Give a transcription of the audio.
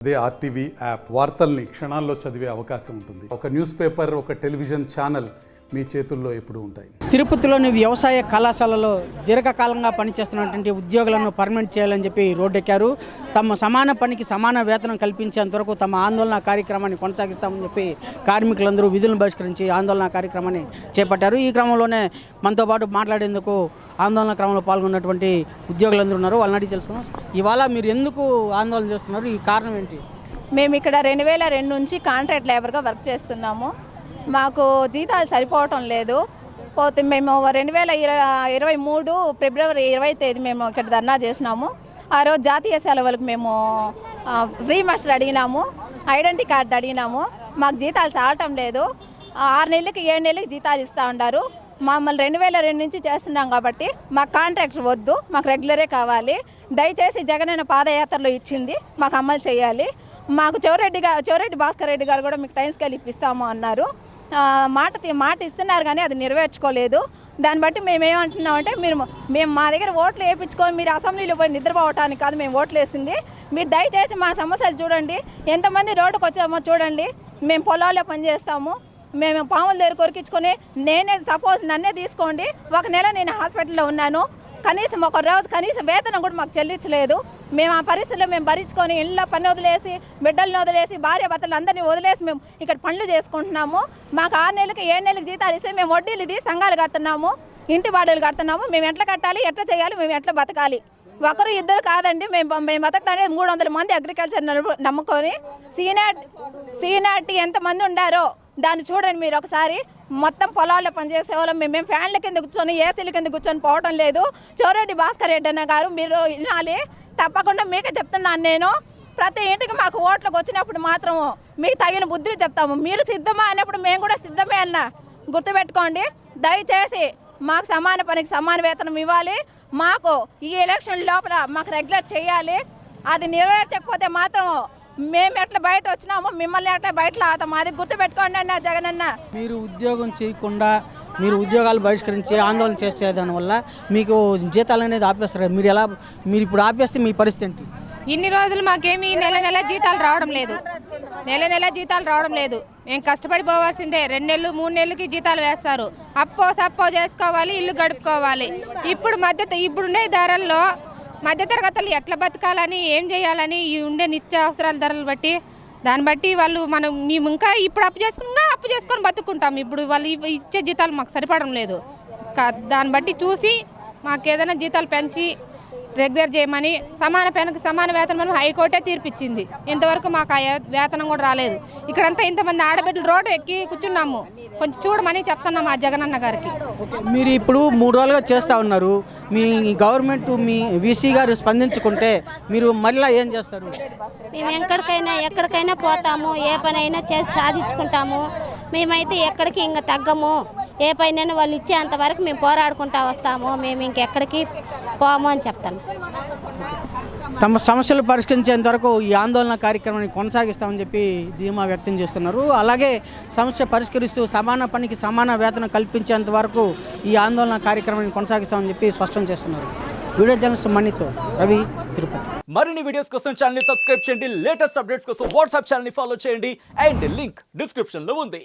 అదే RTV app వార్తల్ని క్షణాల్లో చదివే అవకాశం ఉంటుంది. ఒక న్యూస్ పేపర్, ఒక టెలివిజన్ ఛానల్ మీ చేతుల్లో ఎప్పుడూ ఉంటాయి. తిరుపతిలోని వ్యవసాయ కళాశాలలో దీర్ఘకాలంగా పనిచేస్తున్నటువంటి ఉద్యోగులను పర్మనెంట్ చేయాలని చెప్పి రోడ్డెక్కారు. తమ సమాన పనికి సమాన వేతనం కల్పించేంత వరకు తమ ఆందోళన కార్యక్రమాన్ని కొనసాగిస్తామని చెప్పి కార్మికులందరూ విధులను బహిష్కరించి ఆందోళన కార్యక్రమాన్ని చేపట్టారు. ఈ క్రమంలోనే మనతో పాటు మాట్లాడేందుకు ఆందోళన క్రమంలో పాల్గొన్నటువంటి ఉద్యోగులందరూ ఉన్నారు. వాళ్ళని అడిగి తెలుసుకున్నాం. ఇవాళ మీరు ఎందుకు ఆందోళన చేస్తున్నారు? ఈ కారణం ఏంటి? మేము ఇక్కడ 2002 నుంచి కాంట్రాక్ట్ లేబర్గా వర్క్ చేస్తున్నాము. మాకు జీతాలు సరిపోవటం లేదు. పోతే మేము 2023 ఫిబ్రవరి 20వ తేదీ మేము ఇక్కడ ధర్నా చేసినాము. ఆ రోజు జాతీయ సెలవులకు మేము ఫ్రీ మాస్టర్ అడిగినాము, ఐడెంటిటీ కార్డు అడిగినాము. మాకు జీతాలు చాలటం లేదు. 6 నెలలకి 7 నెలలకి జీతాలు ఇస్తూ ఉన్నారు. మమ్మల్ని 2002 నుంచి చేస్తున్నాం కాబట్టి మాకు కాంట్రాక్టర్ వద్దు, మాకు రెగ్యులరే కావాలి. దయచేసి జగనన్న పాదయాత్రలో ఇచ్చింది మాకు అమలు చేయాలి. మాకు చౌరెడ్డి భాస్కర్ రెడ్డి గారు కూడా మీకు టైం స్కేల్ ఇప్పిస్తాము అన్నారు. మాట ఇస్తున్నారు కానీ అది నెరవేర్చుకోలేదు. దాన్ని బట్టి మేము ఏమంటున్నామంటే మేము మా దగ్గర ఓట్లు వేయించుకొని మీరు అసెంబ్లీలో పోయి నిద్రపోవటానికి కాదు మేము ఓట్లు వేసింది. మీరు దయచేసి మా సమస్యలు చూడండి, ఎంతమంది రోడ్డుకు వచ్చామో చూడండి. మేము పొలాల్లో పనిచేస్తాము, మేము పాముల దగ్గర కొరికించుకొని నన్నే తీసుకోండి. ఒక నెల నేను హాస్పిటల్లో ఉన్నాను. కనీసం ఒక రోజు కనీసం వేతనం కూడా మాకు చెల్లించలేదు. మేము ఆ పరిస్థితుల్లో మేము భరించుకొని ఇళ్ళ పని వదిలేసి, బిడ్డలను వదిలేసి, భార్య భర్తలు అందరినీ వదిలేసి మేము ఇక్కడ పనులు చేసుకుంటున్నాము. మాకు 6 నెలలకి 7 నెలలకు జీతాలు ఇస్తే మేము వడ్డీలు ఇది సంఘాలు కడుతున్నాము, ఇంటి బాడీలు కడుతున్నాము. మేము ఎట్లా కట్టాలి, ఎట్లా చేయాలి, మేము ఎట్లా బతకాలి? ఒకరు ఇద్దరు కాదండి, మేము బతకడానికి 300 మంది అగ్రికల్చర్ నమ్ముకొని సీనాటి ఎంతమంది ఉండారో దాన్ని చూడండి మీరు ఒకసారి. మొత్తం పొలాల్లో పనిచేసే వాళ్ళం మేము ఫ్యాన్ల కింద కూర్చొని ఏసీల కింద కూర్చొని పోవటం లేదు. చౌరెడ్డి భాస్కర్ రెడ్డి అన్న గారు మీరు వినాలి, తప్పకుండా మీకే చెప్తున్నాను నేను. ప్రతి ఇంటికి మాకు ఓట్లకు వచ్చినప్పుడు మాత్రం మీకు తగిన బుద్ధులు చెప్తాము. మీరు సిద్ధమా అన్నప్పుడు మేము కూడా సిద్ధమే అన్న గుర్తుపెట్టుకోండి. దయచేసి మాకు సమాన పనికి సమాన వేతనం ఇవ్వాలి. మాకు ఈ ఎలక్షన్ లోపల మాకు రెగ్యులర్ చేయాలి. అది నెరవేర్చకపోతే మాత్రం మేము ఎట్లా బయట వచ్చినామో మిమ్మల్ని ఎట్లా బయట లాతాము. అది గుర్తుపెట్టుకోండి అన్న జగనన్న. మీరు ఉద్యోగం చేయకుండా మీరు ఉద్యోగాలు బహిష్కరించి ఆందోళన చేసే దానివల్ల మీకు జీతాలు అనేది ఆపేస్తారు. మీరు ఇప్పుడు ఆపేస్తే మీ పరిస్థితి ఏంటి? ఇన్ని రోజులు మాకేమి నెల జీతాలు రావడం లేదు. నెల జీతాలు రావడం లేదు. మేము కష్టపడిపోవాల్సిందే. 2 నెలలు 3 నెలలకి జీతాలు వేస్తారు. సప్పో చేసుకోవాలి, ఇల్లు గడుపుకోవాలి. ఇప్పుడుండే ధరల్లో మధ్యతరగతులు ఎట్లా బతకాలని, ఏం చేయాలని, ఈ ఉండే నిత్యావసరాల ధరలు బట్టి దాన్ని బట్టి మేము ఇంకా ఇప్పుడు అప్పు చేసుకొని బతుకుంటాం. ఇప్పుడు వాళ్ళు ఇచ్చే జీతాలు మాకు సరిపడడం లేదు. దాన్ని బట్టి చూసి మాకు ఏదైనా జీతాలు పెంచి రెగ్యులర్ చేయమని, సమాన పనికి సమాన వేతనం హైకోర్టే తీర్పిచ్చింది. ఇంతవరకు మాకు ఆ వేతనం కూడా రాలేదు. ఇక్కడంతా ఇంతమంది ఆడబిడ్డలు రోడ్డు ఎక్కి కూర్చున్నాము. కొంచెం చూడమని చెప్తున్నాము ఆ జగనన్న గారికి. మీరు ఇప్పుడు 3 రోజులుగా చేస్తూ ఉన్నారు. మీ గవర్నమెంట్, మీ వీసీ గారు స్పందించుకుంటే మీరు మళ్ళీ ఏం చేస్తారు? మేము ఎక్కడికైనా పోతాము, ఏ పనైనా చేసి సాధించుకుంటాము. మేమైతే ఎక్కడికి ఇంకా తగ్గము. ఏ పైన వాళ్ళు ఇచ్చేంత వరకు మేము పోరాడుకుంటూ వస్తాము. మేము ఇంకెక్కడికి పోము అని చెప్తాను. తమ సమస్యలు పరిష్కరించేంత వరకు ఈ ఆందోళన కార్యక్రమాన్ని కొనసాగిస్తామని చెప్పి ధీమా వ్యక్తం చేస్తున్నారు. అలాగే సమస్య పరిష్కరిస్తూ సమాన పనికి సమాన వేతనం కల్పించేంత వరకు ఈ ఆందోళన కార్యక్రమాన్ని కొనసాగిస్తామని చెప్పి స్పష్టం చేస్తున్నారు. వీడియో జర్నలిస్ట్ మణితో రవి, తిరుపతి. మరిన్ని వీడియోస్ కోసం ఛానల్ ని సబ్స్క్రైబ్ చేయండి. లేటెస్ట్ అప్డేట్స్ కోసం వాట్సాప్ ఛానల్ ని ఫాలో చేయండి. అండ్ లింక్ డిస్క్రిప్షన్ లో ఉంది.